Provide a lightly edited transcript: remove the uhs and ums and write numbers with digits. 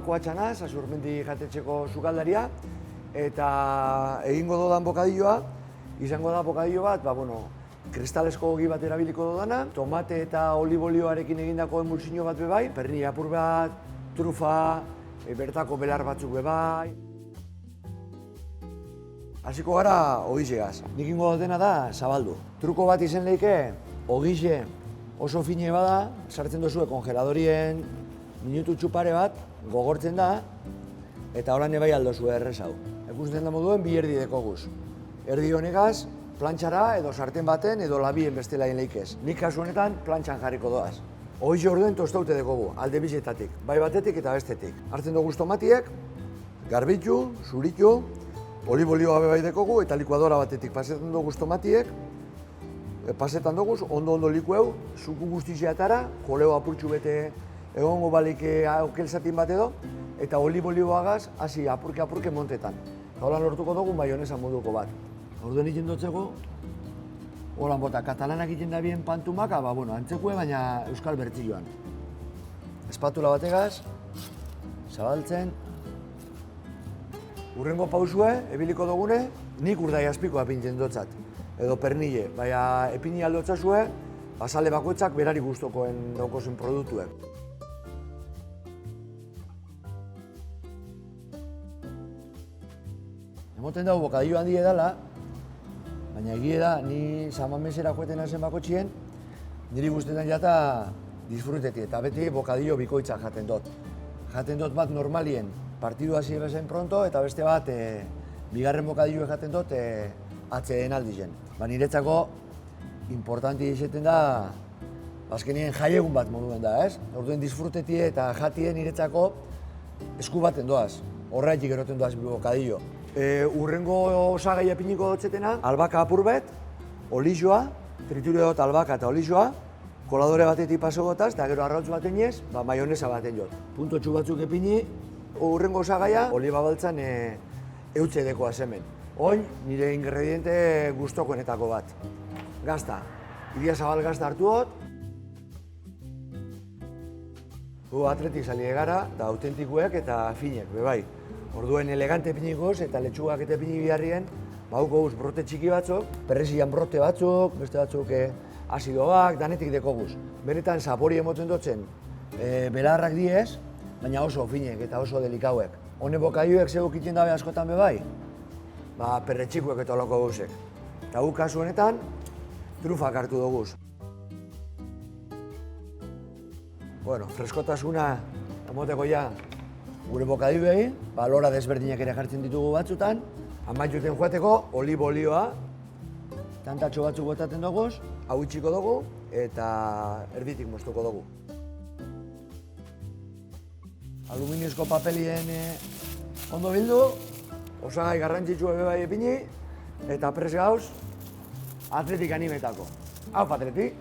Eneko Atxanaz, Azurmendi jatetxeko sukaldaria, eta egingo dodan bokadilloa, izango da bokadillo bat, kristalesko ogi bat erabiliko dodana, tomate eta olibolioarekin egindako emulsio bat bebai, pernil apur bat, trufa, bertako belar batzuk bebai. Hasiko gara ogixegaz. Nik ingo dena da zabaldu. Truko bat izen leike, ogixe oso fine bada, sartzen duzue kongeladorien minutu txupare bat, gogortzen da, eta horan ebai aldozue errez hau. Ikusten da moduen bi erdi dekoguz. Erdi honegaz, plantxara edo sarten baten edo labien bestelaien leikez. Nik kasu honetan plantxan jarriko doaz. Hoize orduen tostaute dekogu, alde bizetatik, bai batetik eta bestetik. Hartzen dugu tomatiek, garbitu, zuritu, olibolioa bai dekogu eta likuadora batetik pasetan dugu tomatiek, pasetan dugu, ondo likueu, zuku guztiziatara, koleo apurtxu bete egongo balik aukelzatin bat edo, eta olibolioagaz hasi apurke montetan. Holan lortuko dugu maionesa moduko bat. Orduen egiten dutzeko, holan bota, katalanak egiten da bien pantumaka, antzekue, baina euskal bertzioan. Espatula bategaz, zabaltzen. Urrengo pausue, ebiliko dugune, nik urdai azpikoa pintzen dutzat, edo pernile, baina epini aldotzazue, basale bakoitzak berari gustokoen daukozen produktuek. Emoten dago bokadillo handi edala, baina egie da, ni samamesera joeten hazen bakotxien, niri guztetan jata disfrutetik, eta beti bokadillo bikoitza jaten dut. Jaten dut bat normalien, partidu hasi bezain pronto, eta beste bat bigarren bokadillo jaten dut atzeen aldizen. Niretzako importanti izaten da, azkenien jaiegun bat moduen da, ez? Orduen disfrutetik eta jatien niretzako esku baten doaz, horretik eroten doaz bokadillo. Urrengo osagai epiniko dutzetena, albaka apurbet, olixoa, triture dut albaka eta olixoa, koladore batetik paso gotaz, eta gero arrautz baten ez, maionesa baten jot. Puntotxu batzuk epini, urrengo osagaia, oliba baltzan eutxe dekoaz hemen. Oin, nire ingrediente gustokoenetako bat. Gazta. Idia zabal gazta hartu dut. Atletik salie gara, eta autentikuek eta finek, bebai. Orduen elegante epinikoz eta letxugak eta epini biharrien, guz brote txiki batzuk, perresian brote batzuk, beste batzuk azidoak, danetik dekoguz. Benetan zapori emoten dutzen belarrak diez, baina oso finek eta oso delikauek. Hone bokadilloek zegoek iten dabe askotan bebai, perretxikuek eta olako gauzek. Eta guk kasu honetan, trufak hartu duguz. Freskotasuna emoteko ja gure bokadilloei, lora desberdinak ere jartzen ditugu batzutan. Amaituten joateko olibolioa, tantatxo batzuk botaten duguz, hau itxiko dugu eta erditik moztuko dugu. Aluminiozko papelien ondo bildu, osagai garrantzitsua bebai epini, eta prest gauz, atletik animetako. Hau atletik!